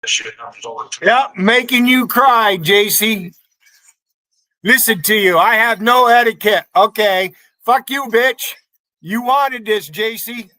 shit. Yeah, making you cry, JC. Listen to you. I have no etiquette. Okay. Fuck you, bitch. You wanted this, JC.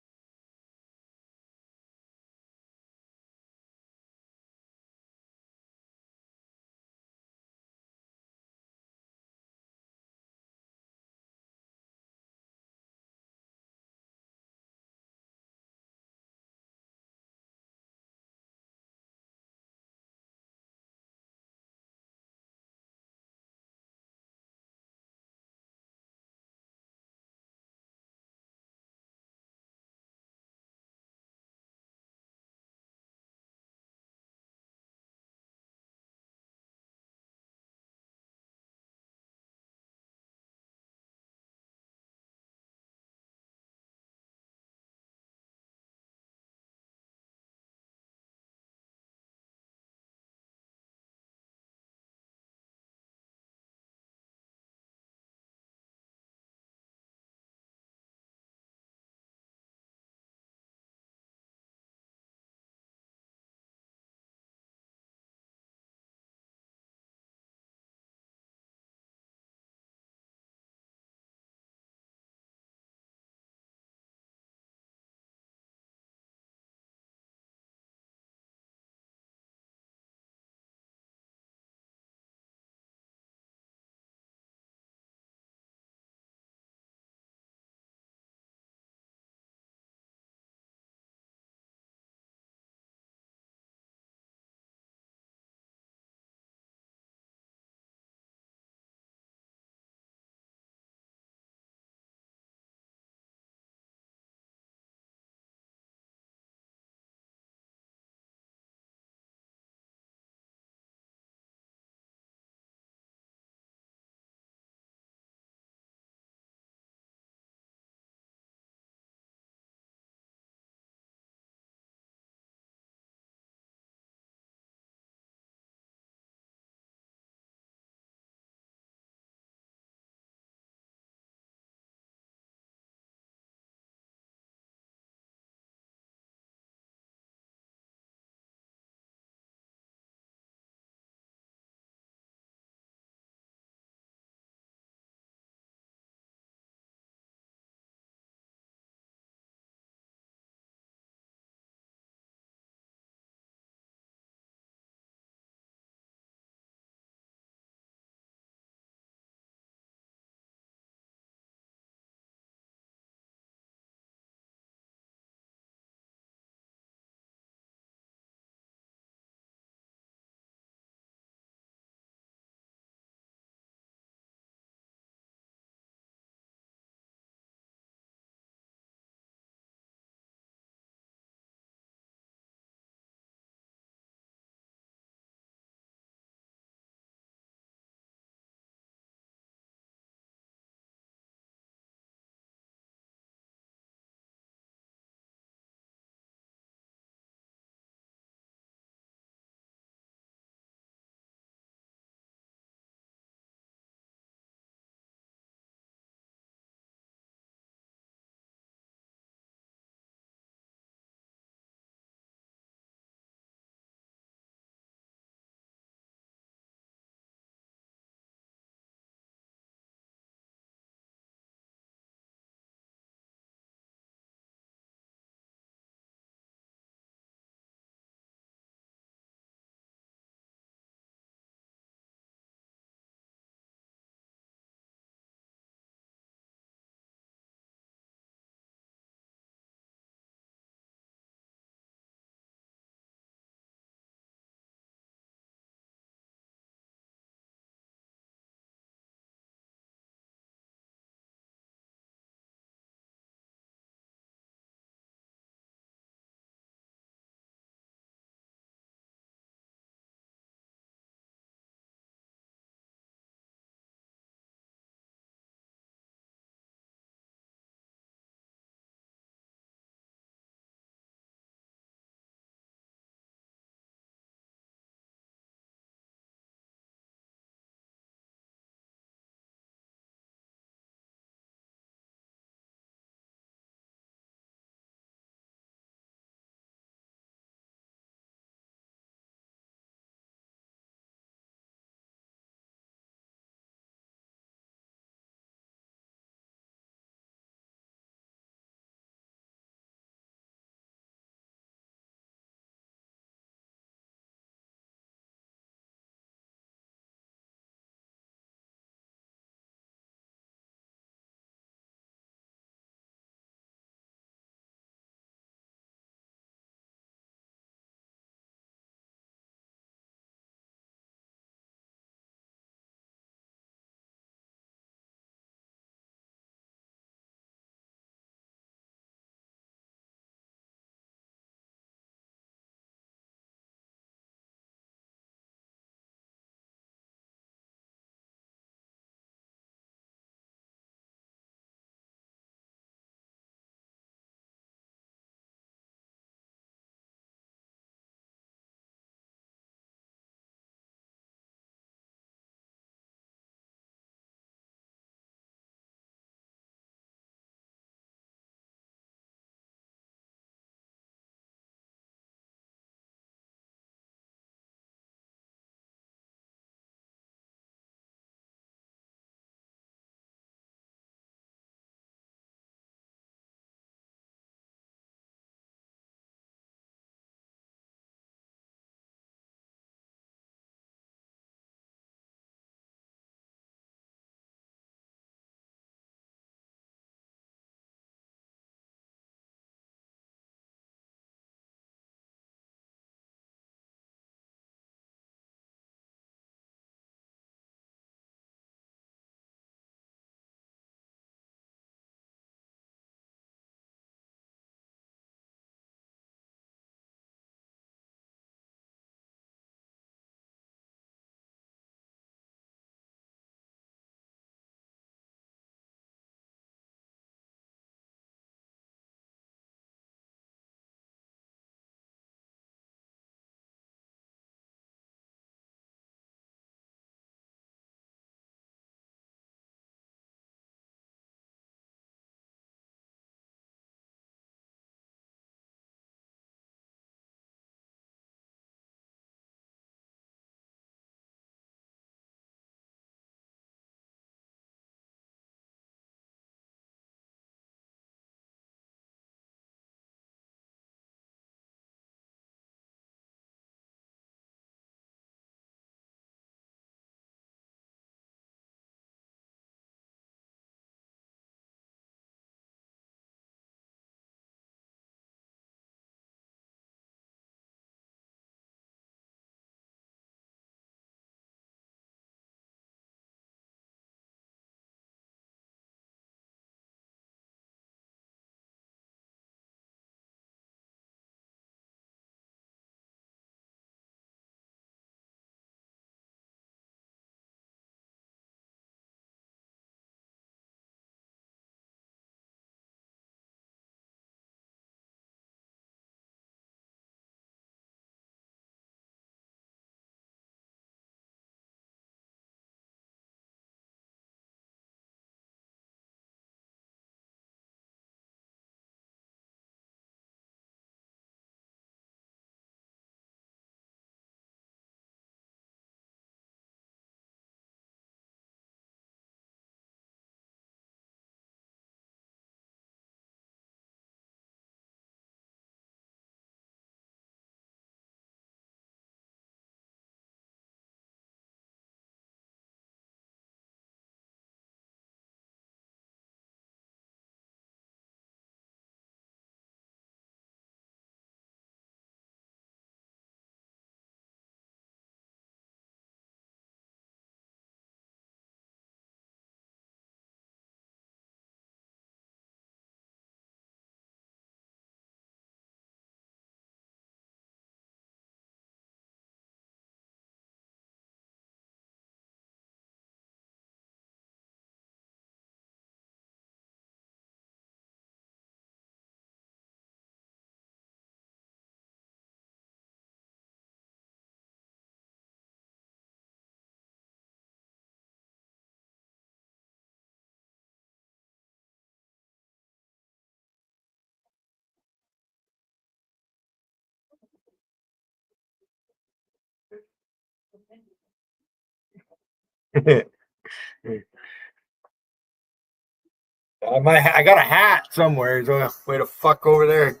I got a hat somewhere. Way to fuck over there.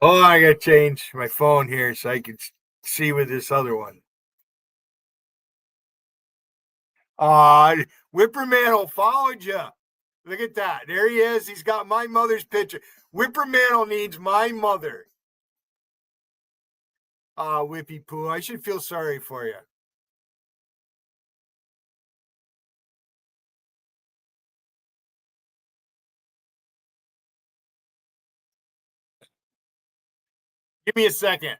Oh, I gotta change my phone here so I can see with this other one. Uh Whippermantle followed you. Look at that. There he is. He's got my mother's picture. Whippermantle needs my mother. Whippy poo. I should feel sorry for you. Give me a second.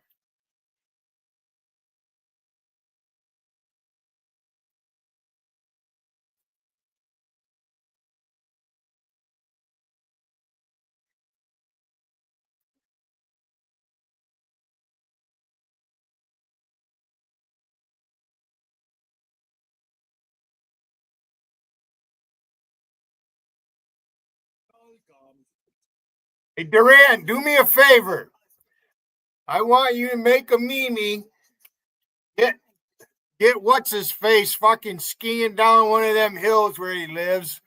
Hey, Duran, do me a favor. I want you to make a meme. Get what's his face fucking skiing down one of them hills where he lives.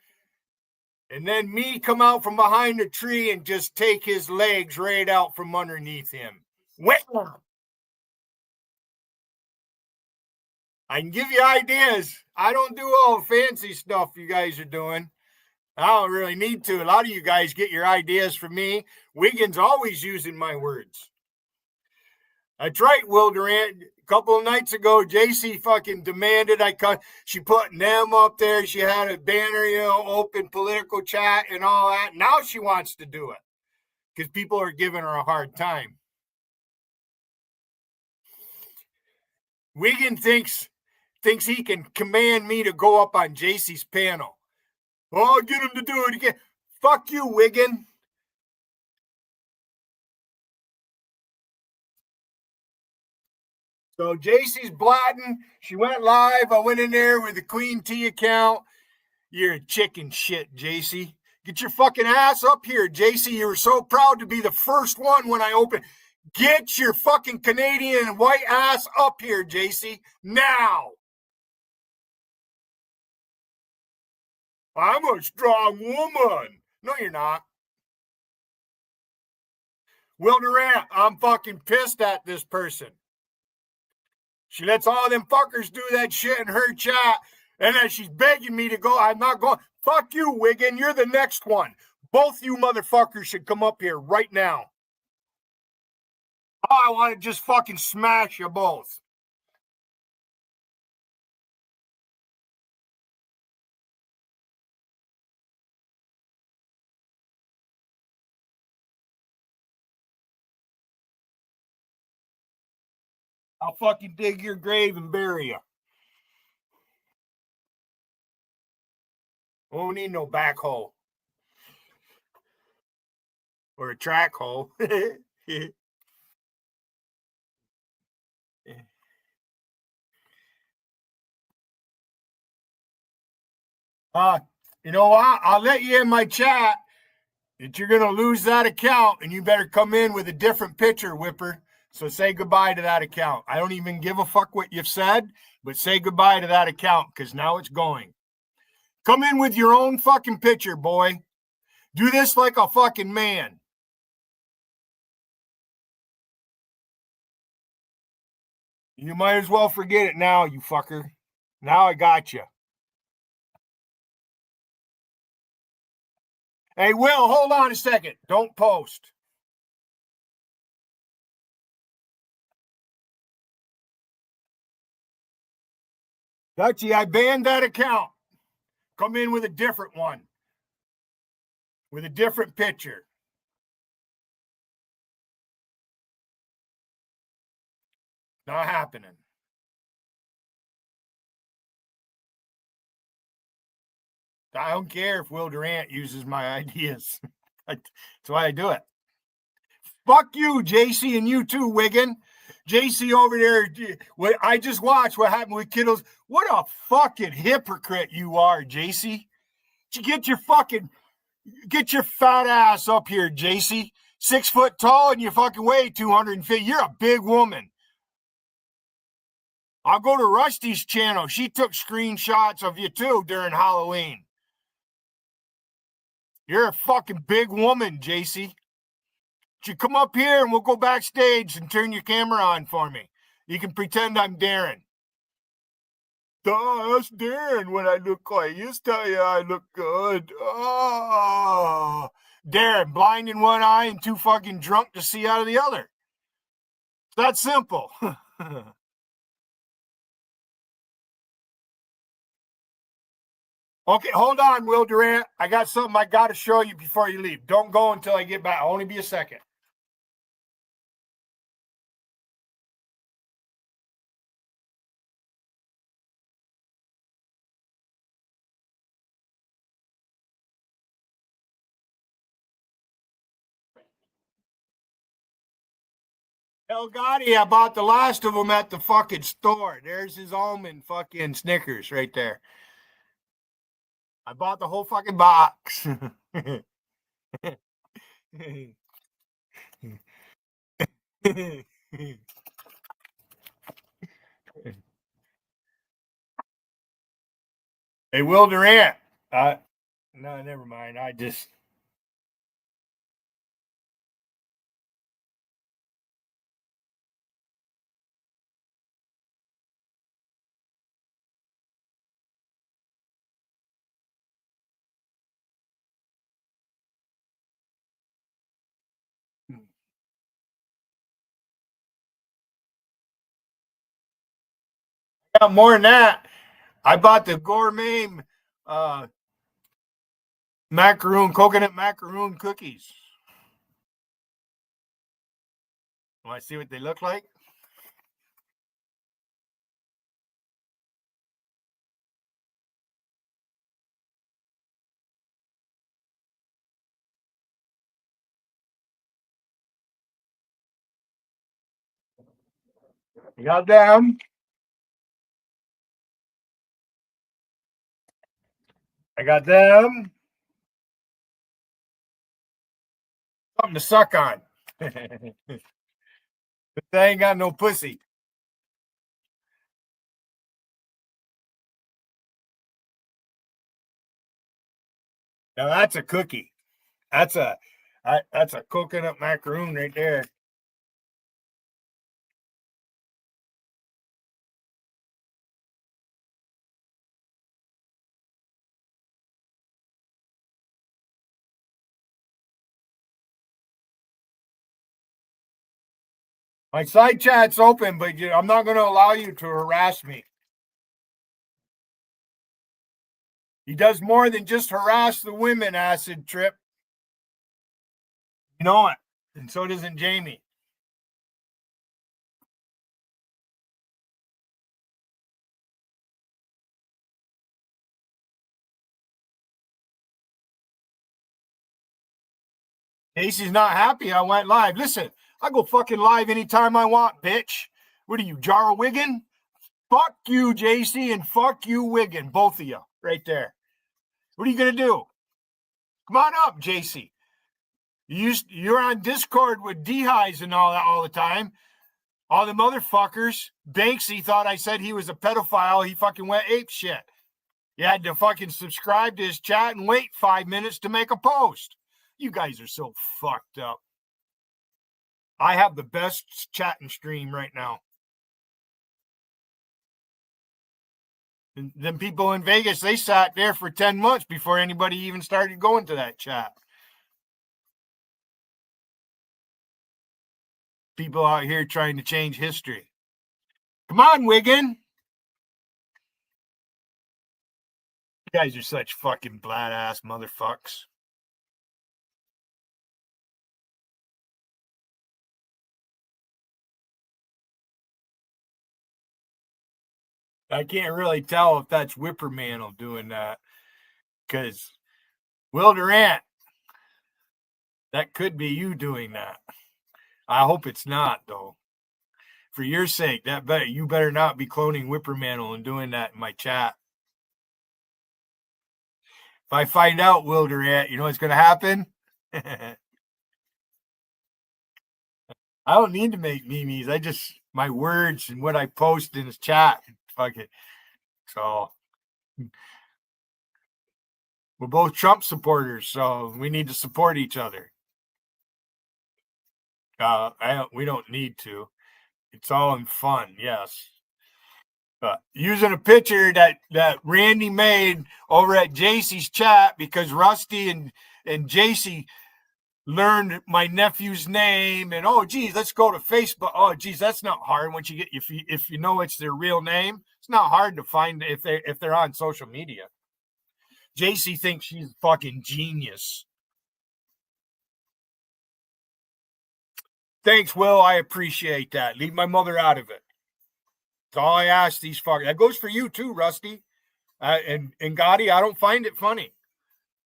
And then me come out from behind a tree and just take his legs right out from underneath him. I can give you ideas. I don't do all the fancy stuff you guys are doing. I don't really need to. A lot of you guys get your ideas from me. Wiggins always using my words. That's right, Will Durant. A couple of nights ago, JC fucking demanded I cut. She put them up there. She had a banner, open political chat and all that. Now she wants to do it because people are giving her a hard time. Wiggins thinks he can command me to go up on JC's panel. Oh, get him to do it again. Fuck you, Wiggin. So JC's blatting. She went live. I went in there with the Queen T account. You're a chicken shit, JC. Get your fucking ass up here, JC. You were so proud to be the first one when I opened. Get your fucking Canadian white ass up here, JC. Now. I'm a strong woman. No, you're not. Will Durant, I'm fucking pissed at this person. She lets all them fuckers do that shit in her chat, and then she's begging me to go. I'm not going. Fuck you, Wiggin. You're the next one. Both you motherfuckers should come up here right now. Oh, I want to just fucking smash you both. I'll fucking dig your grave and bury you. Won't need no backhoe. Or a track hole. You know what? I'll let you in my chat that you're going to lose that account and you better come in with a different picture, Whipper. So say goodbye to that account. I don't even give a fuck what you've said, but say goodbye to that account because now it's going. Come in with your own fucking picture, boy. Do this like a fucking man. You might as well forget it now, you fucker. Now I got you. Hey, Will, hold on a second. Don't post. Dutchie, I banned that account. Come in with a different one. With a different picture. Not happening. I don't care if Will Durant uses my ideas. That's why I do it. Fuck you, JC, and you too, Wiggin. JC over there. I just watched what happened with Kittles. What a fucking hypocrite you are, JC. You get your fat ass up here, JC. 6 foot tall and you fucking weigh 250. You're a big woman. I'll go to Rusty's channel. She took screenshots of you too during Halloween. You're a fucking big woman, JC. You come up here and we'll go backstage and turn your camera on for me. You can pretend I'm Darren. Duh, that's Darren when I look like. You tell you I look good. Oh, Darren, blind in one eye and too fucking drunk to see out of the other. It's that simple. Okay, hold on, Will Durant. I got something I got to show you before you leave. Don't go until I get back. I'll only be a second. El Gotti, I bought the last of them at the fucking store. There's his almond fucking Snickers right there. I bought the whole fucking box. Hey, Will Durant. No, never mind. I just. Got more than that. I bought the gourmet uh, coconut macaroon cookies. Want to see what they look like? You got them. I got them. Something to suck on. They ain't got no pussy. Now that's a cookie. That's a coconut macaroon right there. My side chat's open, but I'm not going to allow you to harass me. He does more than just harass the women, Acid Trip. You know it. And so doesn't Jamie. Casey's not happy I went live. Listen, I go fucking live anytime I want, bitch. What are you, Jara Wiggin? Fuck you, JC, and fuck you, Wiggin. Both of you, right there. What are you going to do? Come on up, JC. You're on Discord with D-Highs and all that all the time. All the motherfuckers. Banksy thought I said he was a pedophile. He fucking went ape shit. You had to fucking subscribe to his chat and wait 5 minutes to make a post. You guys are so fucked up. I have the best chatting stream right now. And then people in Vegas, they sat there for 10 months before anybody even started going to that chat. People out here trying to change history. Come on, Wiggin. You guys are such fucking blat ass motherfucks. I can't really tell if that's Whippermantle doing that because Will Durant, that could be you doing that. I hope it's not, though. For your sake, you better not be cloning Whippermantle and doing that in my chat. If I find out, Will Durant, you know what's going to happen? I don't need to make memes. I just my words and what I post in the chat. Fuck it. So we're both Trump supporters, so we need to support each other. We don't need to. It's all in fun, yes. Using a picture that Randy made over at JC's chat because Rusty and JC learned my nephew's name, and oh geez, let's go to Facebook. Oh geez, that's not hard once you get if you know it's their real name. It's not hard to find if they're on social media. JC thinks she's a fucking genius. Thanks, Will. I appreciate that. Leave my mother out of it. That's all I ask these fuckers. That goes for you too, Rusty. And Gotti, I don't find it funny.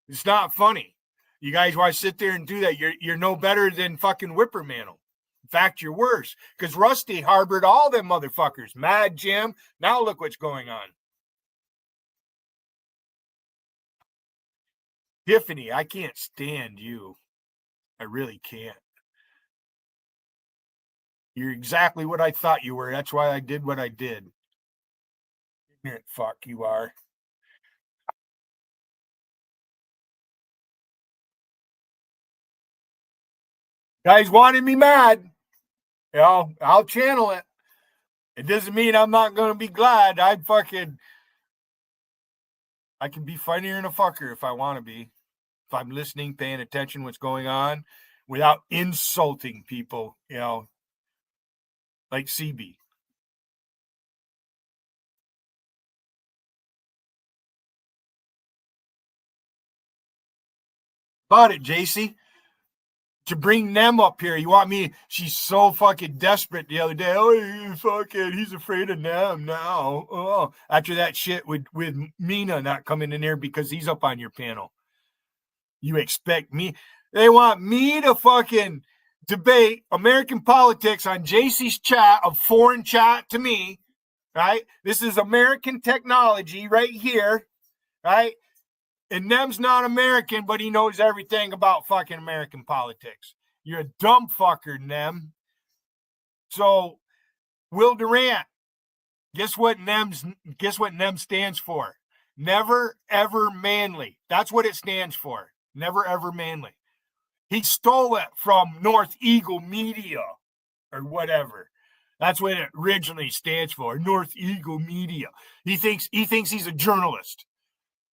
It's not funny. You guys want to sit there and do that? You're no better than fucking Whippermantle. In fact, you're worse because Rusty harbored all them motherfuckers. Mad Jim. Now look what's going on. Tiffany, I can't stand you. I really can't. You're exactly what I thought you were. That's why I did what I did. Ignorant fuck you are. Guys wanted me mad. You know, I'll channel it. It doesn't mean I'm not going to be glad. I can be funnier than a fucker if I want to be. If I'm listening, paying attention what's going on without insulting people, you know, like CB. About it, JC. To bring them up here. You want me? She's so fucking desperate the other day. Oh, fucking, he's afraid of them now. Oh, after that shit with Mina not coming in there because he's up on your panel. You expect me? They want me to fucking debate American politics on JC's chat, of foreign chat to me, right? This is American technology right here, right? And Nem's not American, but he knows everything about fucking American politics. You're a dumb fucker, Nem. So, Will Durant, guess what Nem stands for? Never ever manly. That's what it stands for. Never ever manly. He stole it from North Eagle Media or whatever. That's what it originally stands for. North Eagle Media. He thinks he's a journalist.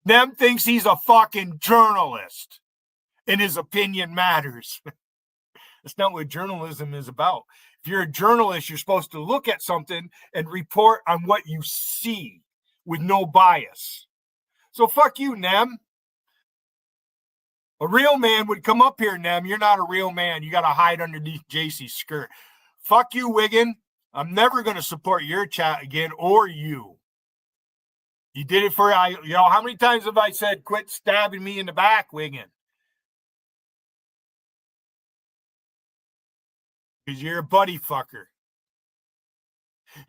Nem thinks he's a fucking journalist and his opinion matters. That's not what journalism is about. If you're a journalist, you're supposed to look at something and report on what you see with no bias. So fuck you, Nem. A real man would come up here, Nem. You're not a real man. You got to hide underneath JC's skirt. Fuck you, Wiggin. I'm never going to support your chat again or you. You did it for, how many times have I said, quit stabbing me in the back, Wiggin? Because you're a buddy fucker.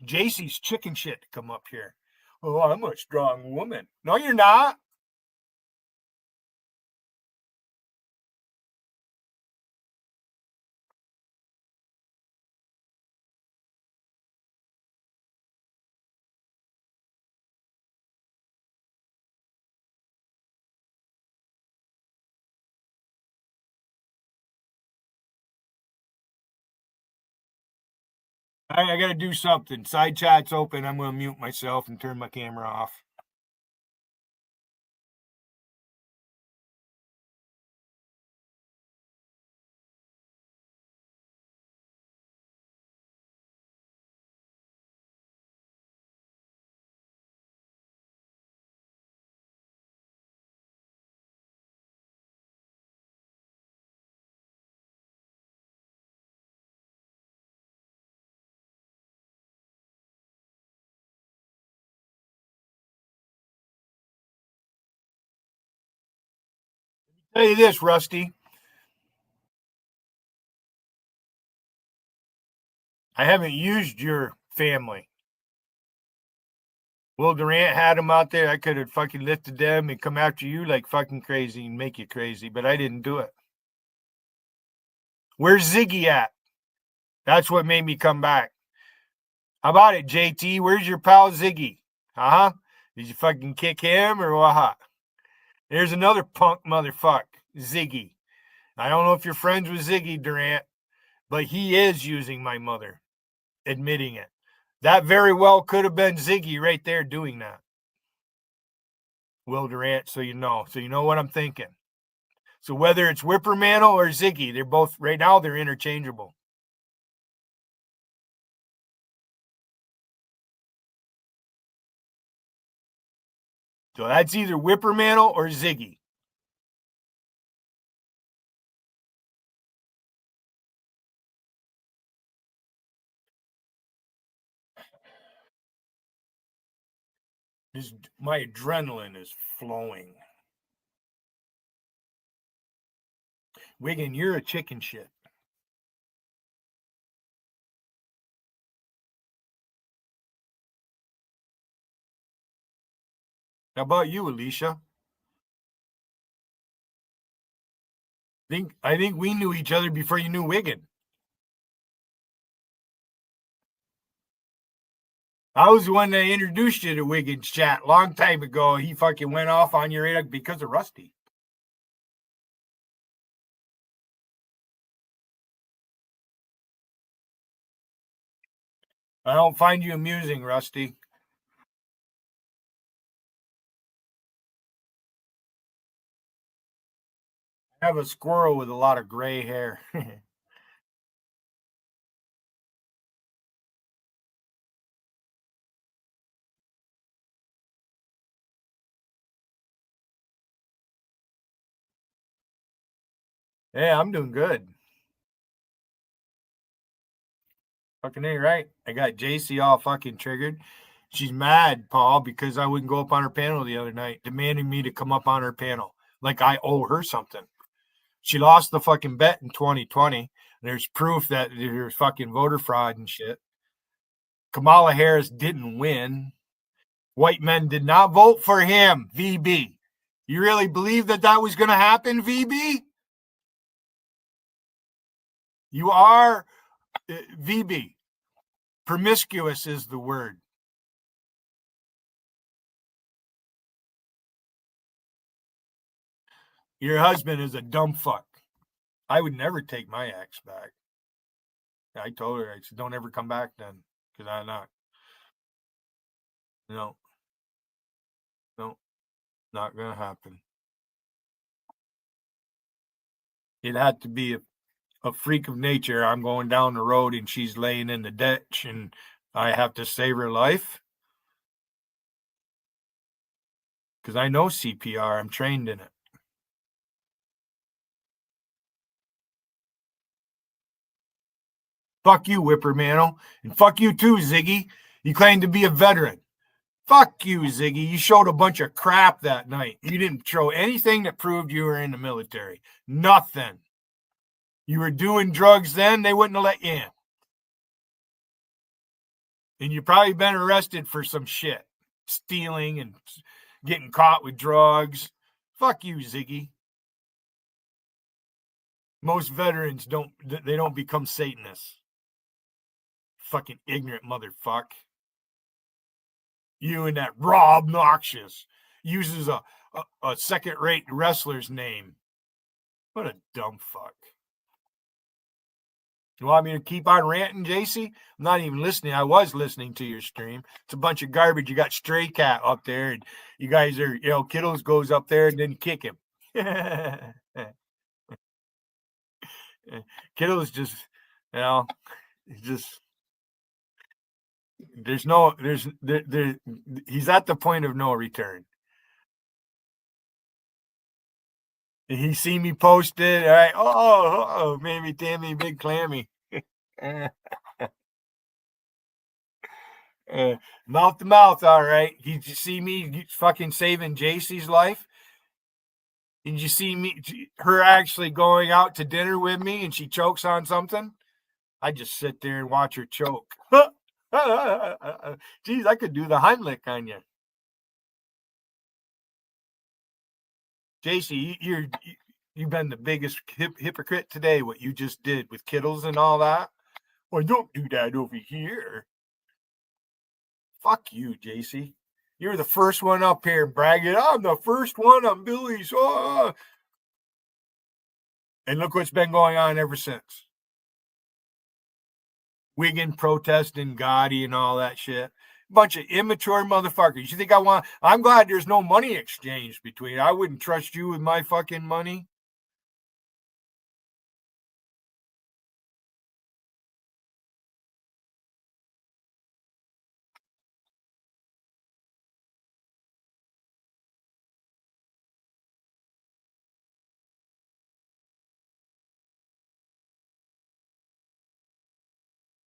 JC's chicken shit to come up here. Oh, I'm a strong woman. No, you're not. I got to do something. Side chat's open. I'm going to mute myself and turn my camera off. Tell you this, Rusty. I haven't used your family. Will Durant had them out there. I could have fucking lifted them and come after you like fucking crazy and make you crazy, but I didn't do it. Where's Ziggy at? That's what made me come back. How about it, JT? Where's your pal Ziggy? Huh? Did you fucking kick him or what? There's another punk motherfucker, Ziggy. I don't know if you're friends with Ziggy Durant, but he is using my mother, admitting it. That very well could have been Ziggy right there doing that. Will Durant, so you know what I'm thinking. So whether it's Whippermantle or Ziggy, they're both right now they're interchangeable. So that's either Whippermantle or Ziggy. My adrenaline is flowing. Wiggin, you're a chicken shit. How about you, Alicia? I think we knew each other before you knew Wiggin. I was the one that introduced you to Wiggins chat a long time ago. He fucking went off on your radar because of Rusty. I don't find you amusing, Rusty. I have a squirrel with a lot of gray hair. Yeah, I'm doing good. Fucking A, right? I got JC all fucking triggered. She's mad, Paul, because I wouldn't go up on her panel the other night, demanding me to come up on her panel. Like I owe her something. She lost the fucking bet in 2020. There's proof that there's fucking voter fraud and shit. Kamala Harris didn't win. White men did not vote for him, VB. You really believe that that was going to happen, VB? You are, VB. Promiscuous is the word. Your husband is a dumb fuck. I would never take my ex back. I told her, I said, don't ever come back then, because I'm not. No, no, not going to happen. It had to be a freak of nature. I'm going down the road and she's laying in the ditch and I have to save her life. Because I know CPR, I'm trained in it. Fuck you, Whippermantle. And fuck you too, Ziggy. You claim to be a veteran. Fuck you, Ziggy. You showed a bunch of crap that night. You didn't show anything that proved you were in the military. Nothing. You were doing drugs then, they wouldn't have let you in. And you probably been arrested for some shit. Stealing and getting caught with drugs. Fuck you, Ziggy. Most veterans don't become Satanists. Fucking ignorant motherfucker. You and that raw obnoxious uses a second-rate wrestler's name. What a dumb fuck. You want me to keep on ranting, JC? I'm not even listening. I was listening to your stream. It's a bunch of garbage. You got Stray Cat up there, and you guys are, Kittles goes up there and then kick him. Kittles just, just he's at the point of no return. He see me post it. All right. Oh, maybe Tammy, big clammy. Mouth to mouth. All right. Did you see me fucking saving JC's life? Did you see her actually going out to dinner with me and she chokes on something? I just sit there and watch her choke. Geez, I could do the Heimlich on you. JC, you've been the biggest hypocrite today, what you just did with Kittles and all that. Well, don't do that over here. Fuck you, JC. You're the first one up here bragging. I'm the first one on Billy's. Oh. And look what's been going on ever since. Wiggin protesting Gotti and all that shit. Bunch of immature motherfuckers. You think I want? I'm glad there's no money exchange between. I wouldn't trust you with my fucking money.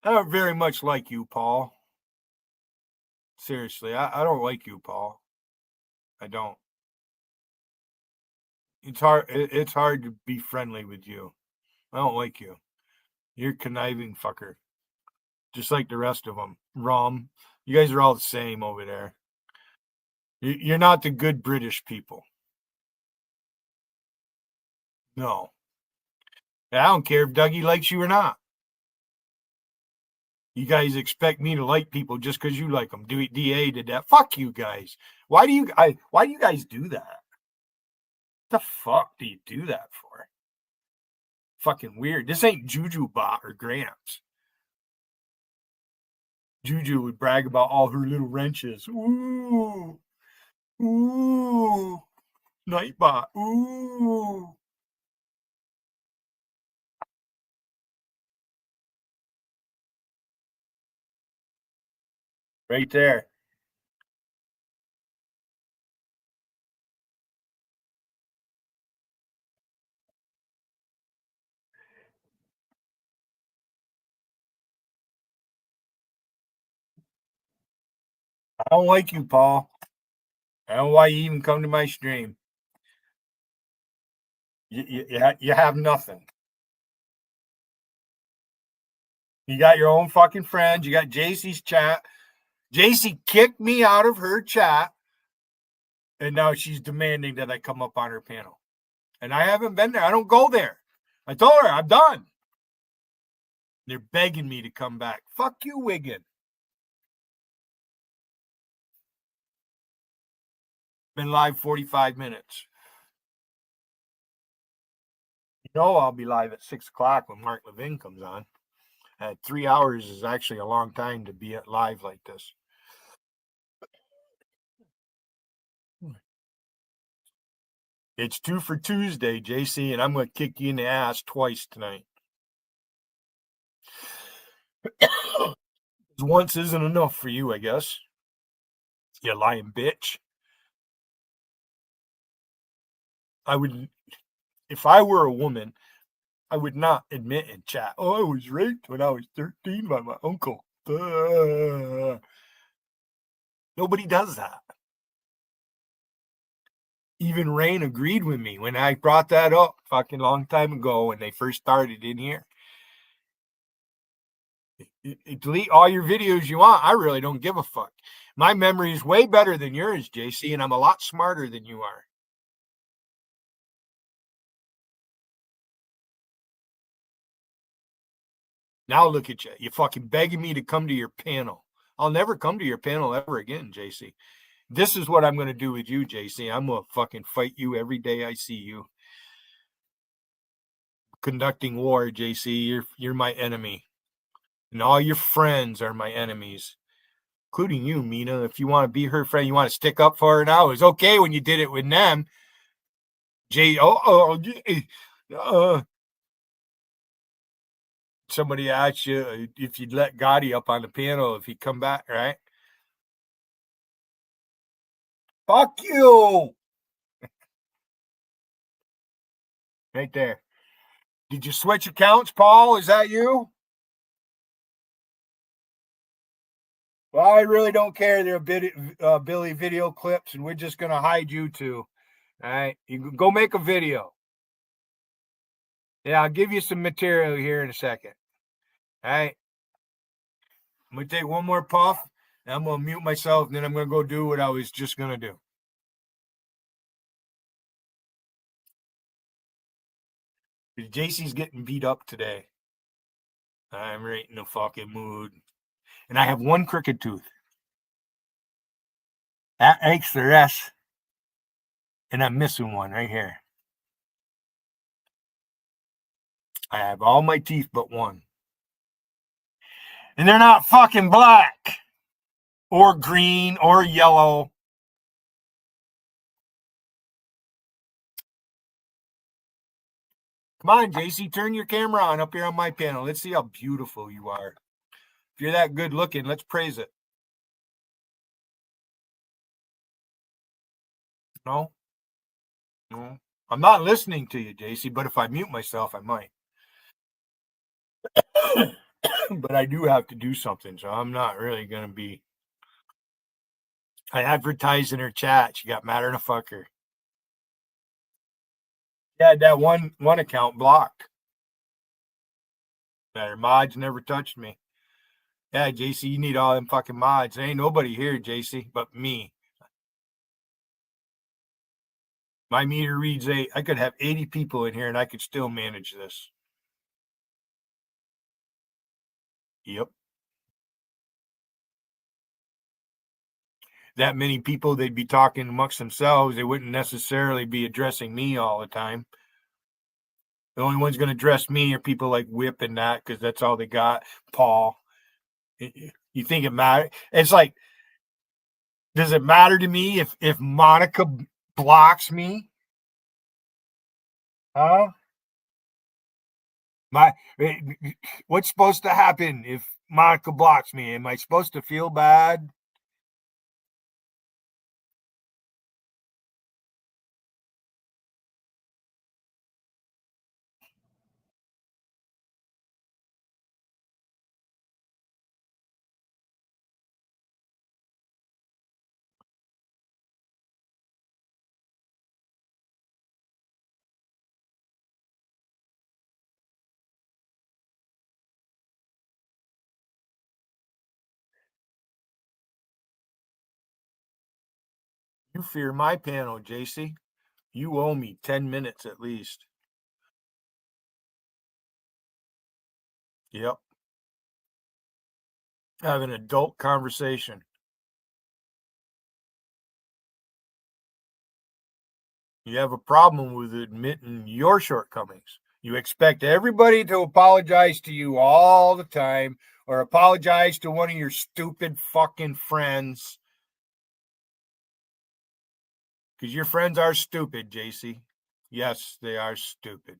I don't very much like you, Paul. Seriously, I don't like you, Paul. I don't. It's hard. It's hard to be friendly with you. I don't like you. You're a conniving fucker, just like the rest of them. Rom, you guys are all the same over there. You're not the good British people. No. I don't care if Dougie likes you or not. You guys expect me to like people just because you like them. DA did that. Fuck you guys. Why do you guys do that? The fuck do you do that for? Fucking weird. This ain't Juju Bot or Gramps. Juju would brag about all her little wrenches. Ooh. Ooh. Nightbot. Ooh. Right there. I don't like you, Paul. I don't know why you even come to my stream. You have nothing. You got your own fucking friends. You got JC's chat. JC kicked me out of her chat, and now she's demanding that I come up on her panel. And I haven't been there. I don't go there. I told her I'm done. They're begging me to come back. Fuck you, Wiggin. Been live 45 minutes. You know I'll be live at 6 o'clock when Mark Levin comes on. 3 hours is actually a long time to be at live like this. It's 2 for Tuesday, JC, and I'm going to kick you in the ass twice tonight. Once isn't enough for you, I guess. You lying bitch. I would, if I were a woman, I would not admit in chat, oh, I was raped when I was 13 by my uncle. Nobody does that. Even Rain agreed with me when I brought that up fucking long time ago when they first started in here. Delete all your videos you want. I really don't give a fuck. My memory is way better than yours, JC, and I'm a lot smarter than you are. Now look at you. You're fucking begging me to come to your panel. I'll never come to your panel ever again, JC. This is what I'm going to do with you, JC. I'm going to fucking fight you every day I see you. Conducting war, JC. You're my enemy. And all your friends are my enemies, including you, Mina. If you want to be her friend, you want to stick up for her now. It was okay when you did it with them. Somebody asked you if you'd let Gotti up on the panel if he'd come back, right? Fuck you. Right there. Did you switch accounts, Paul? Is that you? Well, I really don't care. They're Billy video clips, and we're just going to hide you two. All right. You can go make a video. Yeah, I'll give you some material here in a second. All right. I'm going to take one more puff, and I'm going to mute myself, and then I'm going to go do what I was just going to do. JC's getting beat up today. I'm right in the fucking mood. And I have one crooked tooth. That aches the rest. And I'm missing one right here. I have all my teeth but one. And they're not fucking black or green or yellow. Come on, JC, turn your camera on up here on my panel. Let's see how beautiful you are. If you're that good looking, let's praise it. No? No. I'm not listening to you, JC, but if I mute myself, I might. But I do have to do something, so I'm not really going to be. I advertised in her chat. She got madder than a fucker. Yeah, that one account blocked. That her mods never touched me. Yeah, JC, you need all them fucking mods. There ain't nobody here, JC, but me. My meter reads 8. I could have 80 people in here and I could still manage this. Yep. That many people, they'd be talking amongst themselves. They wouldn't necessarily be addressing me all the time. The only ones going to address me are people like Whip and that, because that's all they got. Paul. You think it matters? It's like, does it matter to me if Monica blocks me? Huh? What's supposed to happen if Monica blocks me? Am I supposed to feel bad? You fear my panel, JC. You owe me 10 minutes at least. Yep. Have an adult conversation. You have a problem with admitting your shortcomings. You expect everybody to apologize to you all the time or apologize to one of your stupid fucking friends. Because your friends are stupid, JC. Yes, they are stupid.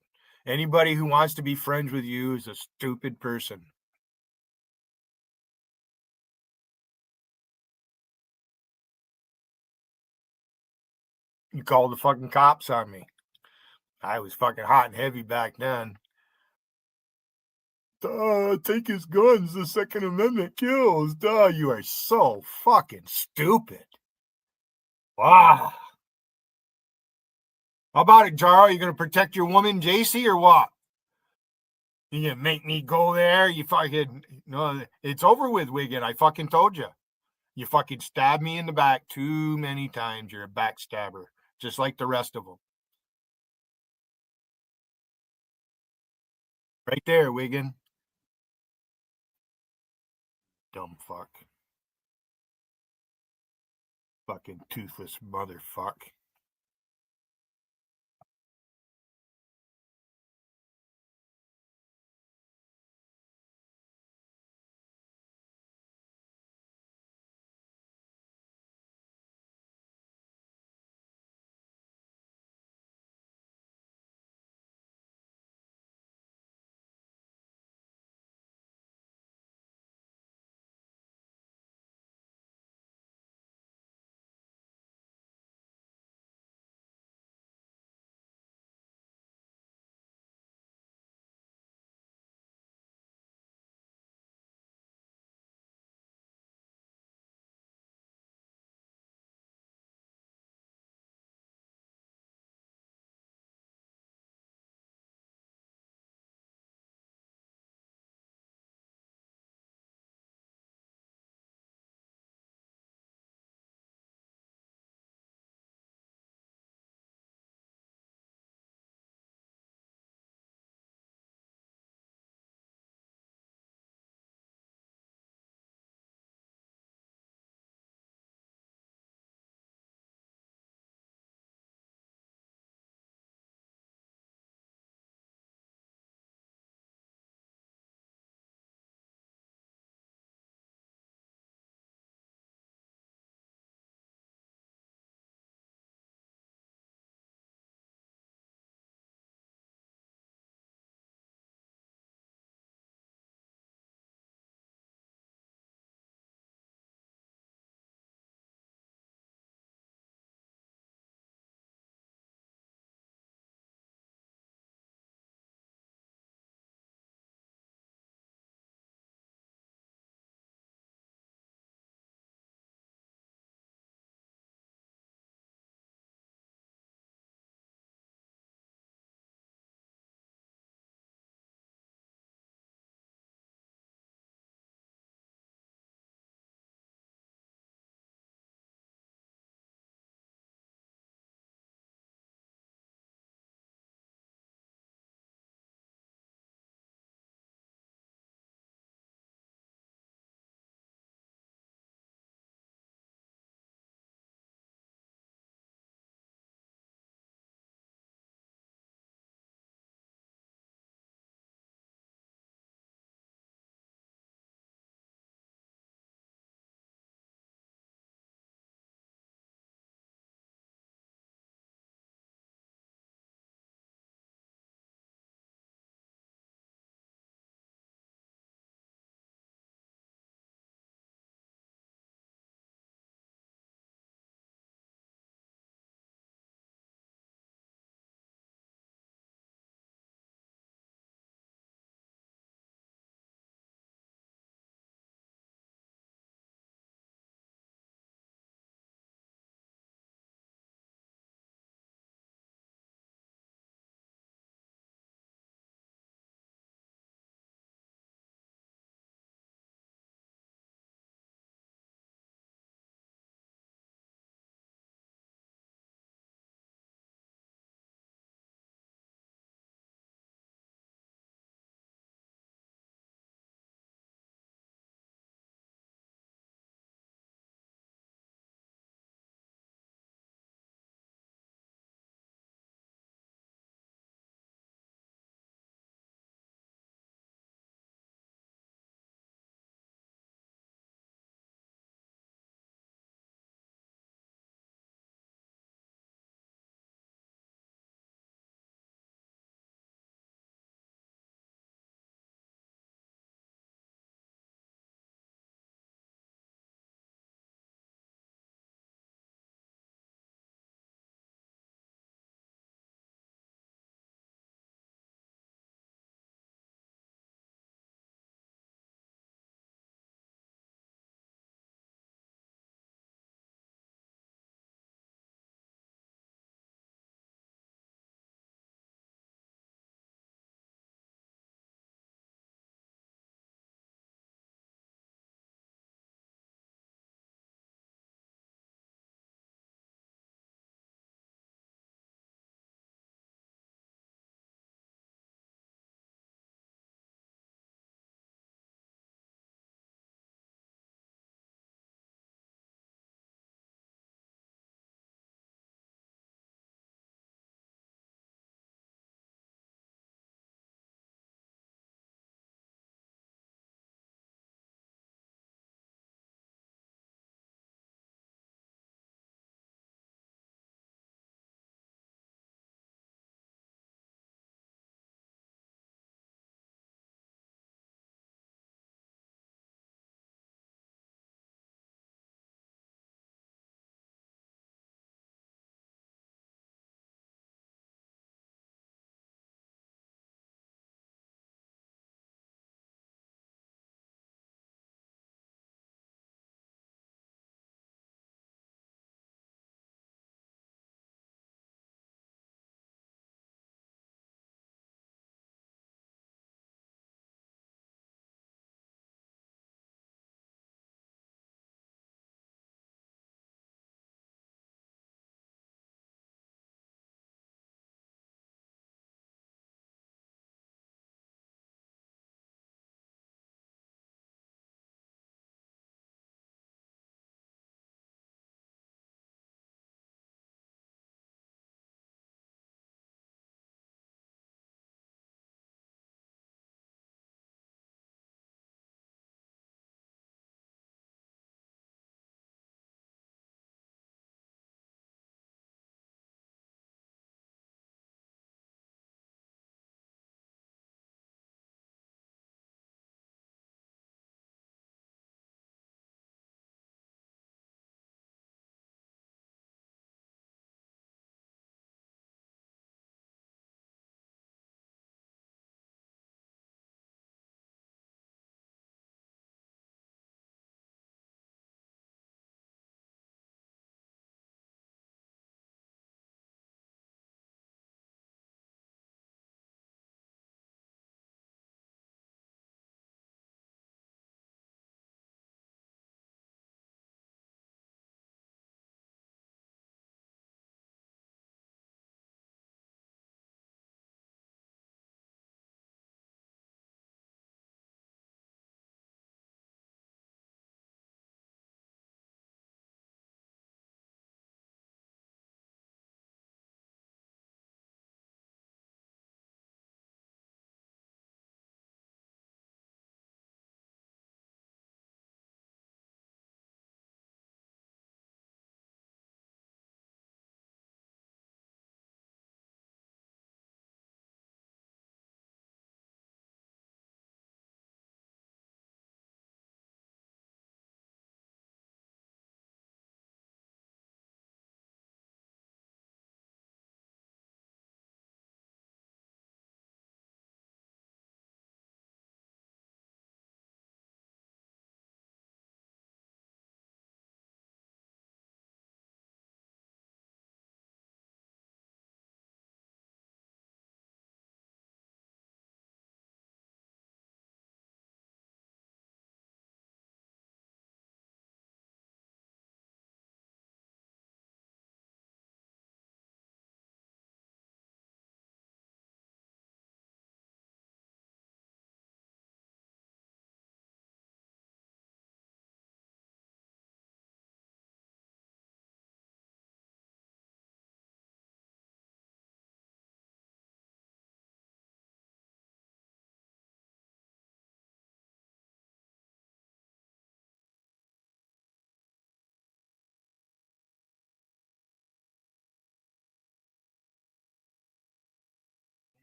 Anybody who wants to be friends with you is a stupid person. You called the fucking cops on me. I was fucking hot and heavy back then. Take his guns. The Second Amendment kills. You are so fucking stupid. Wow. How about it, Jaro? You gonna protect your woman, JC, or what? You gonna make me go there? You fucking no. It's over with, Wigan. I fucking told you. You fucking stabbed me in the back too many times. You're a backstabber, just like the rest of them. Right there, Wigan. Dumb fuck. Fucking toothless motherfuck.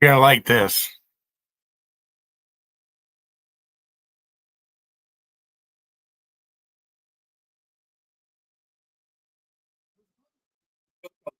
Yeah, like this.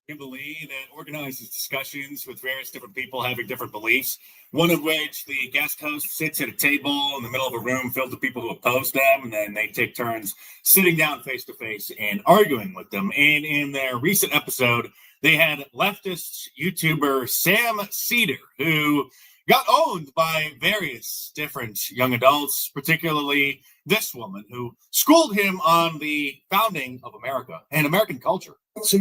Kimberly that organizes discussions with various different people having different beliefs. One of which the guest host sits at a table in the middle of a room filled with people who oppose them, and then they take turns sitting down face to face and arguing with them. And in their recent episode, they had leftist YouTuber Sam Cedar, who got owned by various different young adults, particularly this woman who schooled him on the founding of America and American culture. So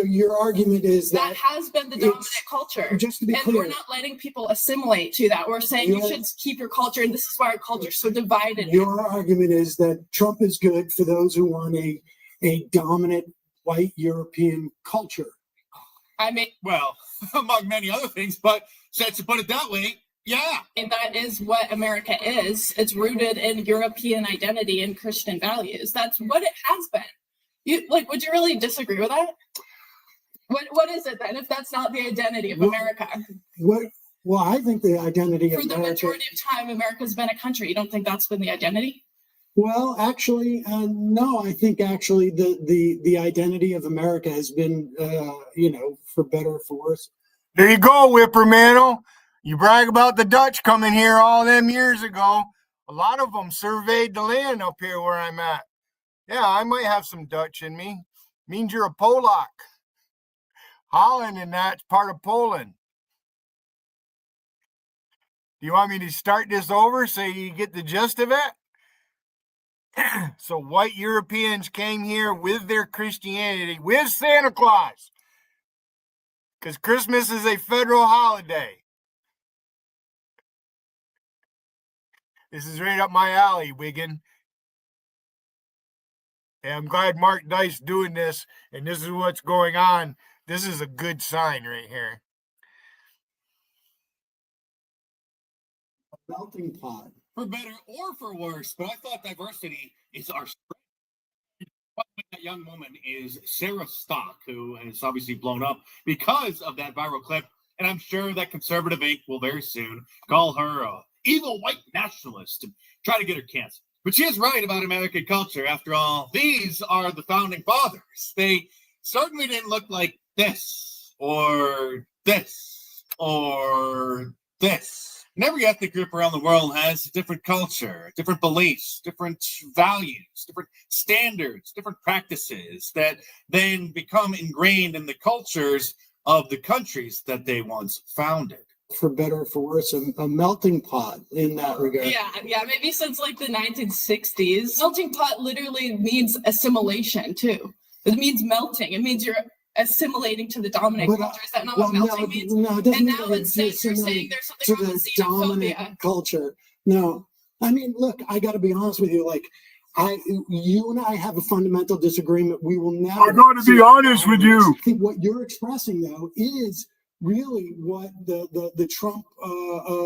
your argument is that has been the dominant culture. Just to be and clear, we're not letting people assimilate to that. We're saying you should keep your culture, and this is why our culture is so divided. Your argument is that Trump is good for those who want a dominant white European culture. I mean, well, among many other things, but since you put it that way, yeah. And that is what America is. It's rooted in European identity and Christian values. That's what it has been. Would you really disagree with that? What is it then, if that's not the identity of America? Well, I think the identity of America... For the majority of time, America's been a country. You don't think that's been the identity? Well, actually, no. I think actually the identity of America has been, for better or for worse. There you go, Whippermantle. You brag about the Dutch coming here all them years ago. A lot of them surveyed the land up here where I'm at. Yeah, I might have some Dutch in me. Means you're a Polak. Holland and that's part of Poland. Do you want me to start this over so you get the gist of it? So white Europeans came here with their Christianity, with Santa Claus, because Christmas is a federal holiday. This is right up my alley, Wiggin. And I'm glad Mark Dice doing this, and this is what's going on. This is a good sign right here. A melting pot. For better or for worse, but I thought diversity is our strength. That young woman is Sarah Stock, who has obviously blown up because of that viral clip, and I'm sure that Conservative Inc. will very soon call her a evil white nationalist and try to get her canceled. But she is right about American culture. After all, these are the founding fathers. They certainly didn't look like this or this or this. And every ethnic group around the world has a different culture, different beliefs, different values, different standards, different practices that then become ingrained in the cultures of the countries that they once founded. For better or for worse, a melting pot in that regard. Yeah, maybe since like the 1960s. Melting pot literally means assimilation too. It means melting. It means you're assimilating to the dominant culture. Is that not what melting means? No, it doesn't mean now instead you're saying there's something wrong with xenophobia. Culture. No, I mean, look, I got to be honest with you. Like, you and I have a fundamental disagreement. We will never. I got to be honest with you. I think what you're expressing though is really what the Trump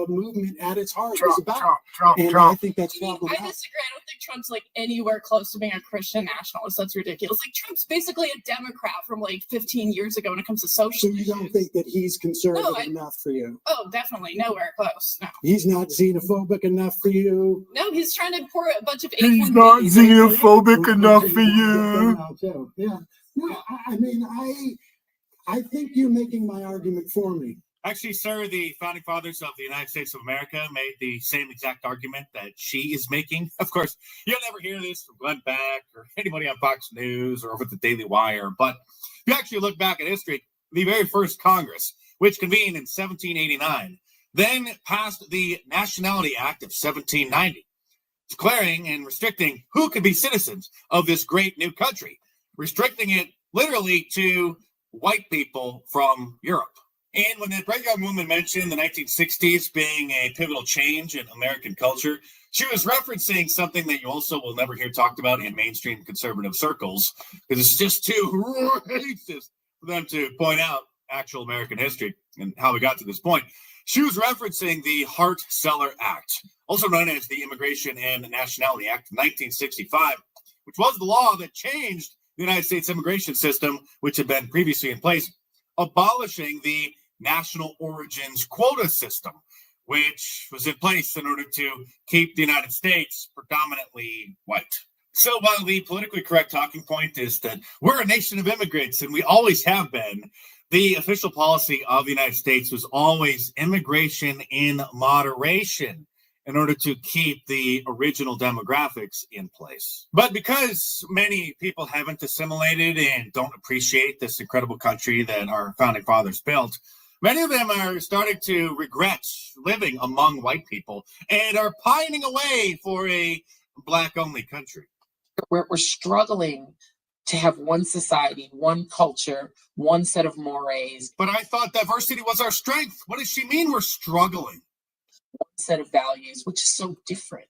movement at its heart is about. Trump. I think that's problematic. I disagree. I don't think Trump's like anywhere close to being a Christian nationalist. That's ridiculous. Like Trump's basically a Democrat from like 15 years ago when it comes to socialism. So you don't think that he's conservative enough for you? Oh, definitely nowhere close. No. He's not xenophobic enough for you. No, he's trying to pour a bunch of. He's not xenophobic enough for you. Yeah. No, I mean, I think you're making my argument for me. Actually, sir, the founding fathers of the United States of America made the same exact argument that she is making. Of course, you'll never hear this from Glenn Beck or anybody on Fox News or over the Daily Wire. But if you actually look back at history, the very first Congress, which convened in 1789, then passed the Nationality Act of 1790, declaring and restricting who could be citizens of this great new country, restricting it literally to white people from Europe. And when that bright young woman mentioned the 1960s being a pivotal change in American culture, she was referencing something that you also will never hear talked about in mainstream conservative circles, because it's just too racist for them to point out actual American history and how we got to this point. She was referencing the Hart-Celler Act, also known as the Immigration and Nationality Act of 1965, which was the law that changed the United States immigration system, which had been previously in place, abolishing the national origins quota system, which was in place in order to keep the United States predominantly white. So while the politically correct talking point is that we're a nation of immigrants and we always have been, the official policy of the United States was always immigration in moderation in order to keep the original demographics in place. But because many people haven't assimilated and don't appreciate this incredible country that our founding fathers built, many of them are starting to regret living among white people and are pining away for a Black-only country. We're struggling to have one society, one culture, one set of mores. But I thought diversity was our strength. What does she mean we're struggling? One set of values, which is so different.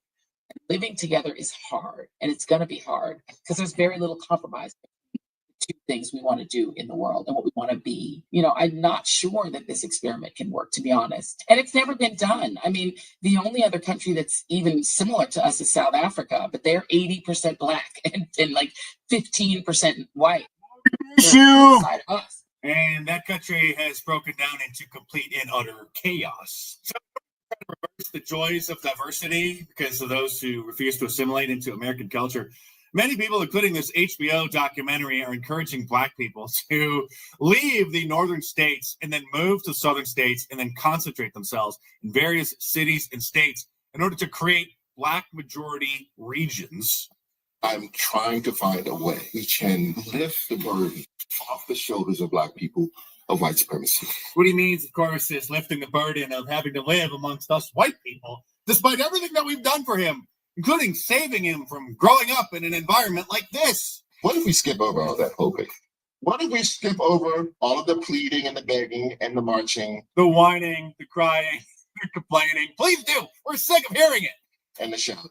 Living together is hard, and it's going to be hard because there's very little compromise. Two things we want to do in the world and what we want to be. I'm not sure that this experiment can work, to be honest. And it's never been done. I mean, the only other country that's even similar to us is South Africa, but they're 80% Black and like 15% white. And that country has broken down into complete and utter chaos. So reverse the joys of diversity because of those who refuse to assimilate into American culture. Many people, including this HBO documentary, are encouraging Black people to leave the northern states and then move to the southern states and then concentrate themselves in various cities and states in order to create Black majority regions. I'm trying to find a way we can lift the burden off the shoulders of Black people of white supremacy. What he means, of course, is lifting the burden of having to live amongst us white people, despite everything that we've done for him, including saving him from growing up in an environment like this. What if we skip over all that hoping? What if we skip over all of the pleading and the begging and the marching? The whining, the crying, the complaining. Please do. We're sick of hearing it. And the shouting.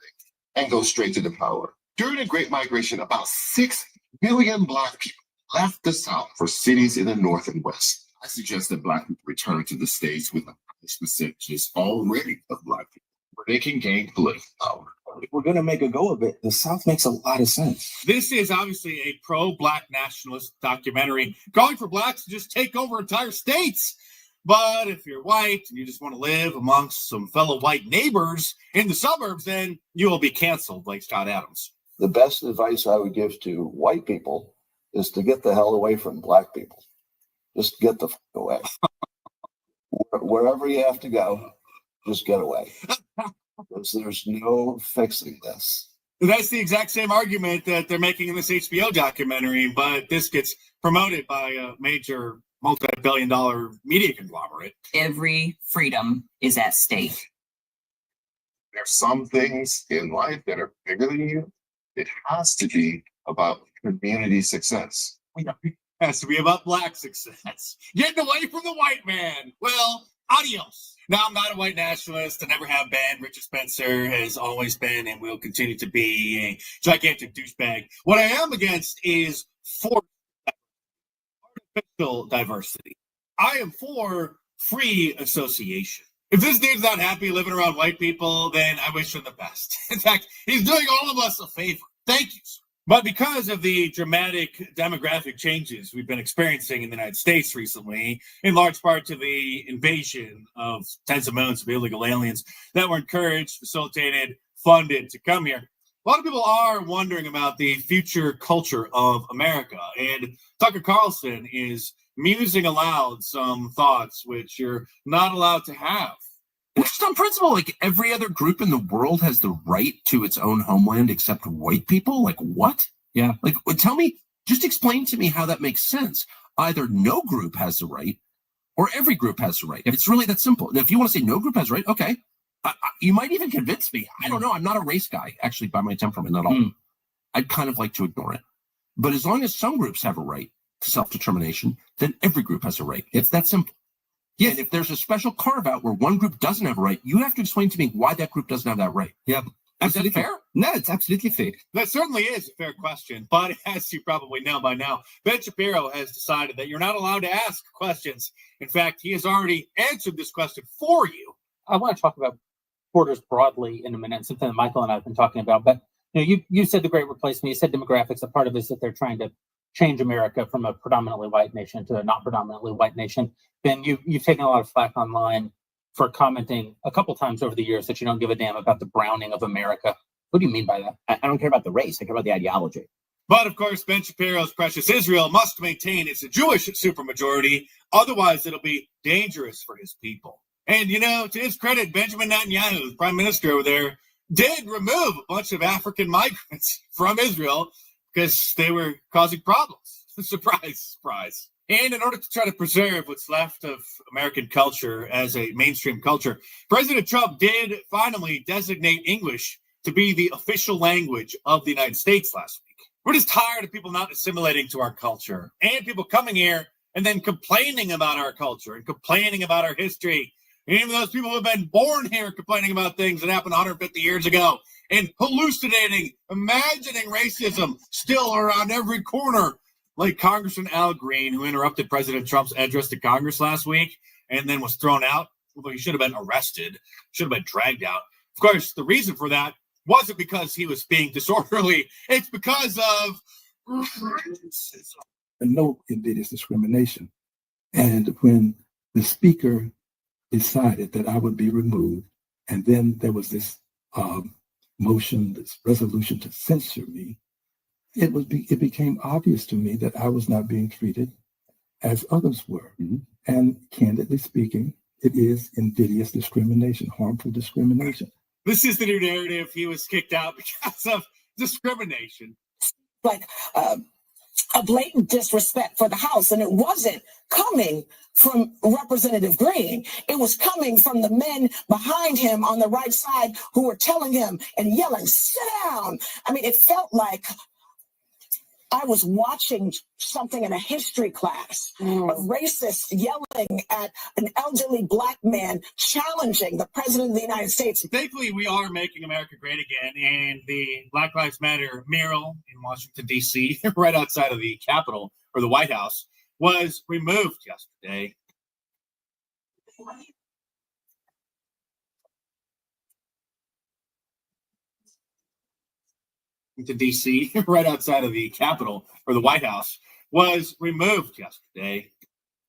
And go straight to the power. During the Great Migration, about 6 million Black people left the South for cities in the North and West. I suggest that Black people return to the States with the highest percentages already of Black people, where they can gain political power. If we're going to make a go of it, the South makes a lot of sense. This is obviously a pro-Black nationalist documentary calling for Blacks to just take over entire states. But if you're white and you just want to live amongst some fellow white neighbors in the suburbs, then you will be canceled like Scott Adams. The best advice I would give to white people is to get the hell away from Black people. Just get the fuck away. Wherever you have to go, just get away. Because there's no fixing this. That's the exact same argument that they're making in this HBO documentary, but this gets promoted by a major multi-billion-dollar media conglomerate. Every freedom is at stake. There's some things in life that are bigger than you. It has to be about community success. It has to be about Black success. Getting away from the white man. Well, adios. Now, I'm not a white nationalist. I never have been. Richard Spencer has always been and will continue to be a gigantic douchebag. What I am against is forced artificial diversity. I am for free association. If this dude's not happy living around white people, then I wish him the best. In fact, he's doing all of us a favor. Thank you, sir. But because of the dramatic demographic changes we've been experiencing in the United States recently, in large part to the invasion of tens of millions of illegal aliens that were encouraged, facilitated, funded to come here, a lot of people are wondering about the future culture of America. And Tucker Carlson is musing aloud some thoughts which you're not allowed to have. Just on principle, like every other group in the world has the right to its own homeland except white people? Like what? Yeah. Like tell me, just explain to me how that makes sense. Either no group has the right or every group has the right. If it's really that simple. And if you want to say no group has the right, okay. You might even convince me. I don't know. I'm not a race guy, actually, by my temperament at all. I'd kind of like to ignore it. But as long as some groups have a right to self-determination, then every group has a right. It's that simple. Yeah, and if there's a special carve-out where one group doesn't have a right, you have to explain to me why that group doesn't have that right. Yeah. Is that fair? No, it's absolutely fair. That certainly is a fair question, but as you probably know by now, Ben Shapiro has decided that you're not allowed to ask questions. In fact, he has already answered this question for you. I want to talk about borders broadly in a minute, something that Michael and I have been talking about. But you said the Great Replacement, you said demographics. A part of it is that they're trying to change America from a predominantly white nation to a not predominantly white nation. Ben, you've taken a lot of flack online for commenting a couple times over the years that you don't give a damn about the browning of America. What do you mean by that? I don't care about the race. I care about the ideology. But of course, Ben Shapiro's precious Israel must maintain its Jewish supermajority. Otherwise, it'll be dangerous for his people. And, you know, to his credit, Benjamin Netanyahu, the prime minister over there, did remove a bunch of African migrants from Israel because they were causing problems. Surprise, surprise. And in order to try to preserve what's left of American culture as a mainstream culture, President Trump did finally designate English to be the official language of the United States last week. We're just tired of people not assimilating to our culture and people coming here and then complaining about our culture and complaining about our history. And even those people who have been born here complaining about things that happened 150 years ago and hallucinating, imagining racism still around every corner, like Congressman Al Green, who interrupted President Trump's address to Congress last week and then was thrown out. Well, he should have been arrested, should have been dragged out. Of course, the reason for that wasn't because he was being disorderly. It's because of racism. No invidious discrimination. And when the speaker decided that I would be removed, and then there was this motion, this resolution to censure me, it became obvious to me that I was not being treated as others were. Mm-hmm. And candidly speaking, it is invidious discrimination, harmful discrimination. This is the new narrative. He was kicked out because of discrimination. Like a blatant disrespect for the House. And it wasn't coming from Representative Green. It was coming from the men behind him on the right side who were telling him and yelling, "Sit down." I mean, it felt like I was watching something in a history class, a racist yelling at an elderly Black man challenging the president of the United States. Thankfully, we are making America great again, and the Black Lives Matter mural in Washington, D.C., right outside of the Capitol, or the White House, was removed yesterday. To D.C., right outside of the Capitol, or the White House, was removed yesterday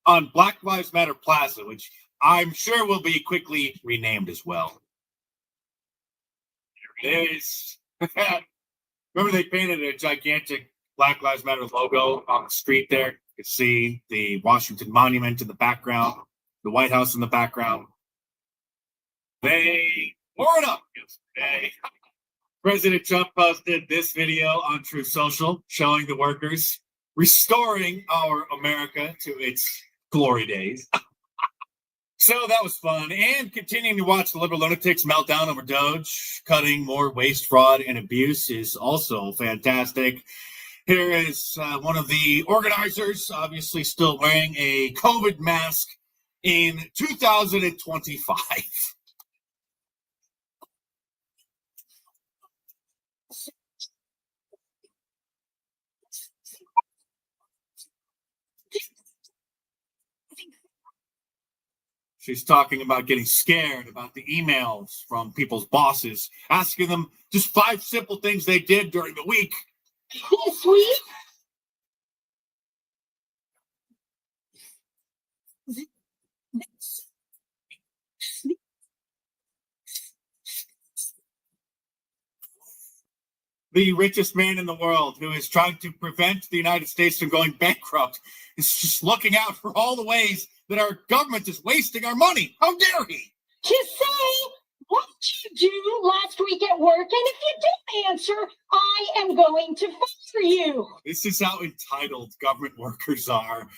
on Black Lives Matter Plaza, which I'm sure will be quickly renamed as well. There it is. Remember they painted a gigantic Black Lives Matter logo on the street there? You can see the Washington Monument in the background, the White House in the background. They tore it up yesterday. President Trump posted this video on Truth Social showing the workers restoring our America to its glory days. So that was fun. And continuing to watch the liberal lunatics melt down over Doge, cutting more waste, fraud, and abuse is also fantastic. Here is one of the organizers, obviously still wearing a COVID mask in 2025. She's talking about getting scared about the emails from people's bosses, asking them just 5 simple things they did during the week. This week? The richest man in the world, who is trying to prevent the United States from going bankrupt, is just looking out for all the ways that our government is wasting our money. How dare he? To say, what did you do last week at work? And if you don't answer, I am going to fire you. This is how entitled government workers are.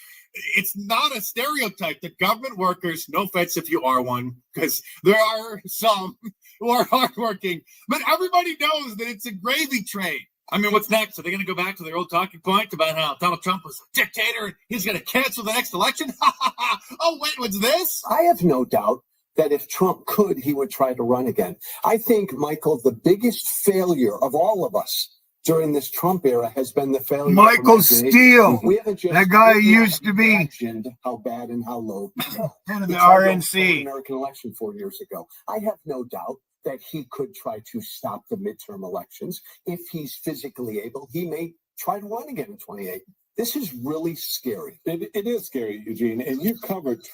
It's not a stereotype that government workers, no offense if you are one, because there are some who are hardworking, but everybody knows that it's a gravy train. I mean, what's next? Are they going to go back to their old talking point about how Donald Trump was a dictator and he's going to cancel the next election? Oh, wait, what's this? I have no doubt that if Trump could, he would try to run again. I think, Michael, the biggest failure of all of us during this Trump era has been the failure. Michael Steele, we haven't just that guy used to be imagined how bad and how low. Head of the RNC. American election 4 years ago. I have no doubt that he could try to stop the midterm elections if he's physically able. He may try to run again in 28. This is really scary. It is scary, Eugene, and you covered.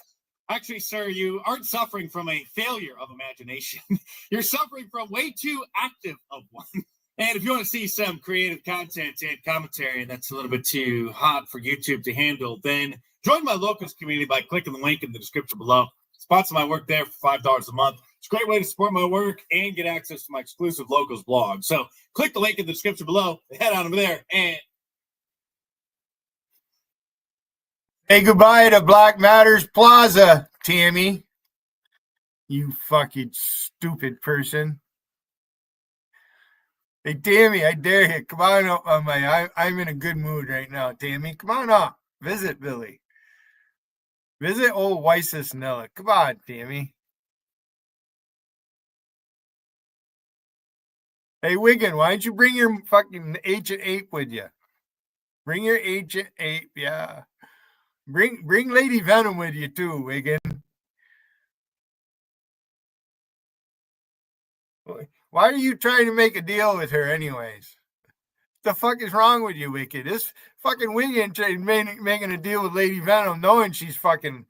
Actually, sir, you aren't suffering from a failure of imagination. You're suffering from way too active of one. And if you want to see some creative content and commentary that's a little bit too hot for YouTube to handle, then join my locals community by clicking the link in the description below. Sponsor my work there for $5 a month. It's a great way to support my work and get access to my exclusive locals blog. So click the link in the description below, head on over there, and hey, goodbye to Black Matters Plaza, Tammy. You fucking stupid person. Hey, Tammy, I dare you. Come on up on I'm in a good mood right now, Tammy. Come on up. Visit Billy. Visit old Weissesnella. Come on, Tammy. Hey, Wiggin, why don't you bring your fucking ancient ape with you? Bring your ancient ape, yeah. Bring Lady Venom with you too, Wiggin. Why are you trying to make a deal with her anyways? What the fuck is wrong with you, Wicked? This fucking Wiggin making a deal with Lady Venom knowing she's fucking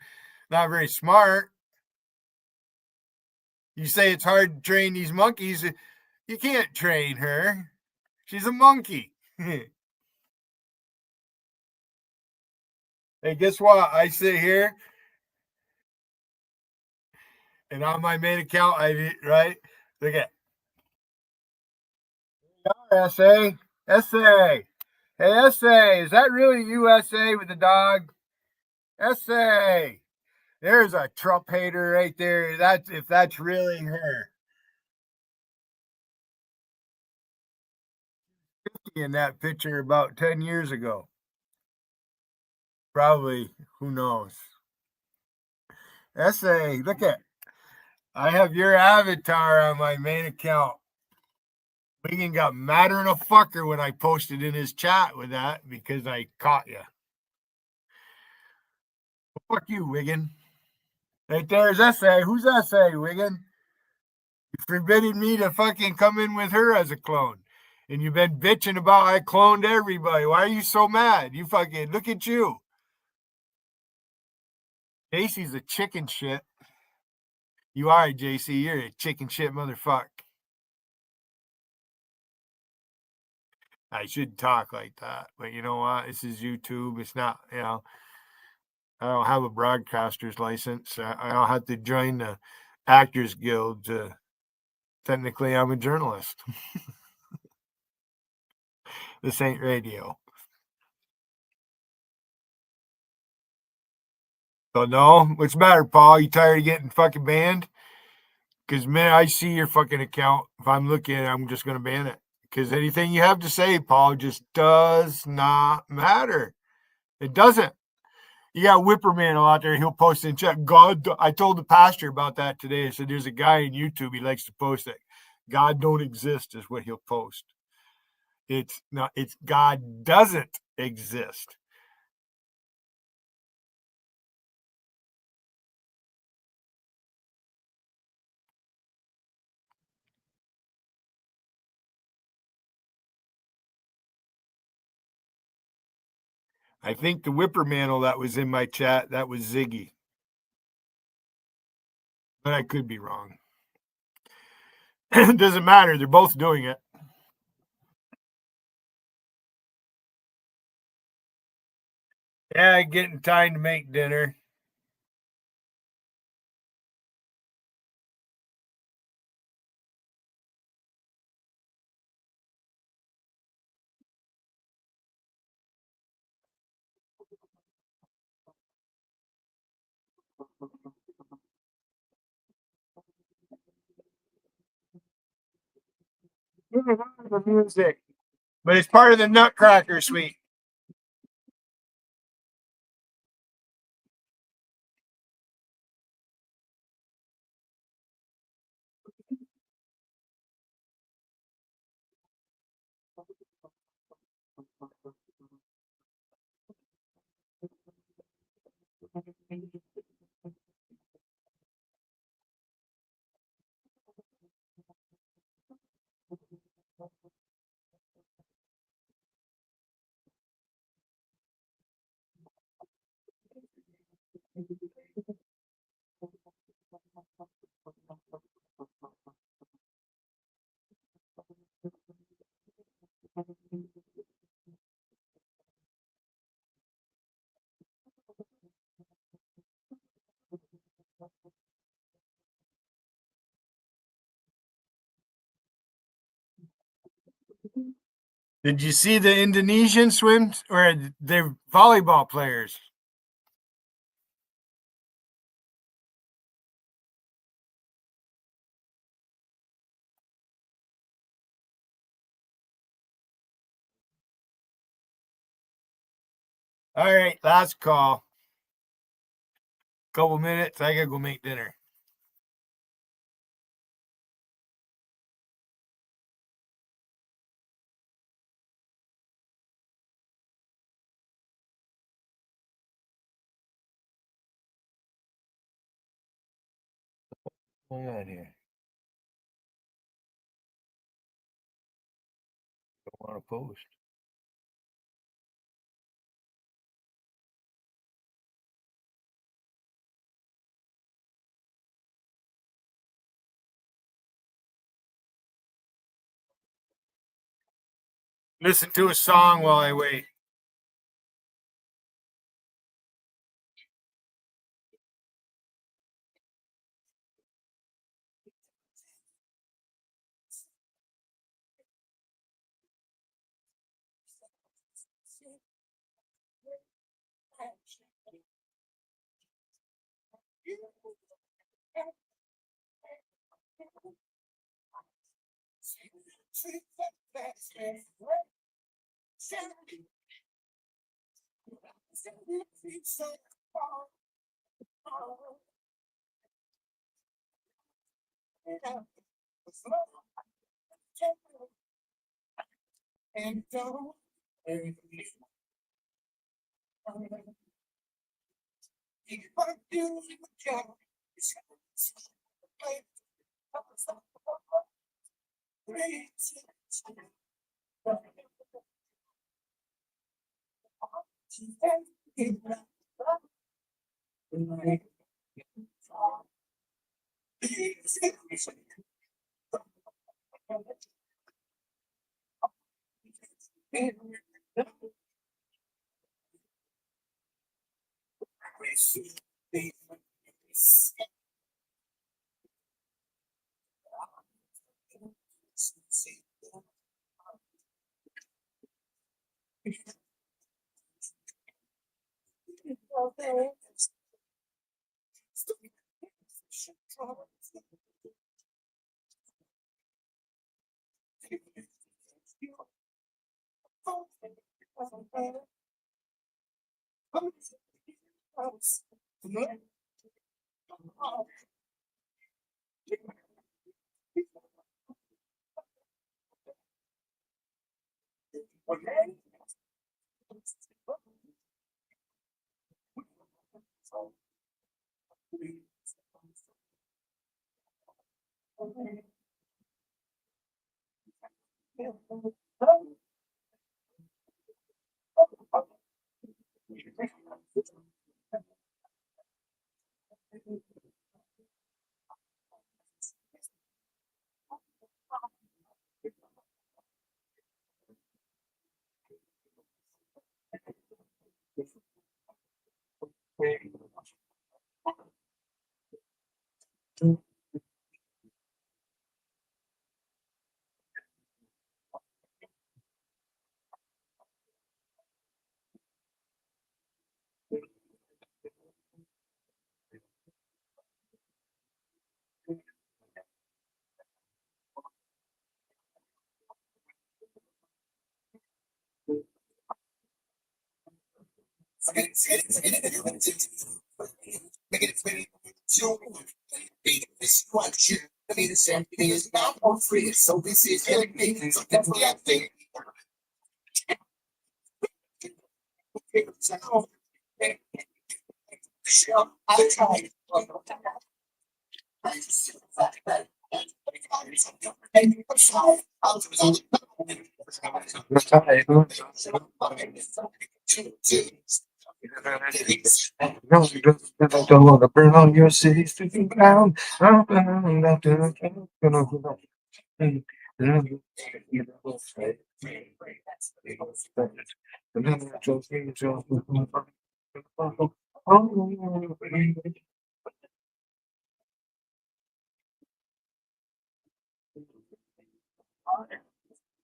not very smart. You say it's hard to train these monkeys. You can't train her. She's a monkey. Hey, guess what? I sit here and on my main account, right? Look at SA. SA. Hey, SA. Is that really USA with the dog? SA. There's a Trump hater right there. That's if that's really her. In that picture about 10 years ago. Probably, who knows? SA, look at, I have your avatar on my main account. Wiggin got madder than a fucker when I posted in his chat with that because I caught you. Well, fuck you, Wiggin. Right there's SA. Who's SA, Wiggin? You're forbidding me to fucking come in with her as a clone. And you've been bitching about I cloned everybody. Why are you so mad? You fucking, look at you. JC's a chicken shit. You are, JC. You're a chicken shit motherfucker. I shouldn't talk like that. But you know what? This is YouTube. It's not, I don't have a broadcaster's license. I don't have to join the Actors Guild. Technically, I'm a journalist. This ain't radio. So, no? What's the matter, Paul? You tired of getting fucking banned? Because, man, I see your fucking account. If I'm looking at it, I'm just going to ban it. Because anything you have to say, Paul, just does not matter. It doesn't. You got Whipperman out there. He'll post in chat. God, I told the pastor about that today. I said, there's a guy on YouTube. He likes to post it. God don't exist is what he'll post. It's not. It's God doesn't exist. I think the Whippermantle that was in my chat, that was Ziggy. But I could be wrong. It doesn't matter. They're both doing it. Yeah, getting time to make dinner. The music. But it's part of the Nutcracker Suite. Did you see the Indonesian swims or they're volleyball players? All right, last call. Couple minutes. I gotta go make dinner. What's going on here? Don't want to post. Listen to a song while I wait. And don't No, you don't want to burn all your cities to the ground.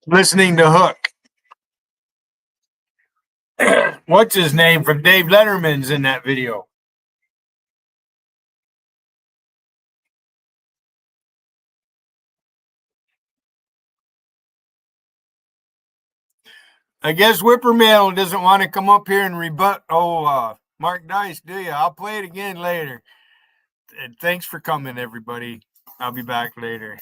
Listening to Hook. what's his name from Dave Letterman's in that video. I guess Whippermail doesn't want to come up here and rebut. Mark Dice, do you? I'll play it again later. And thanks for coming, everybody. I'll be back later.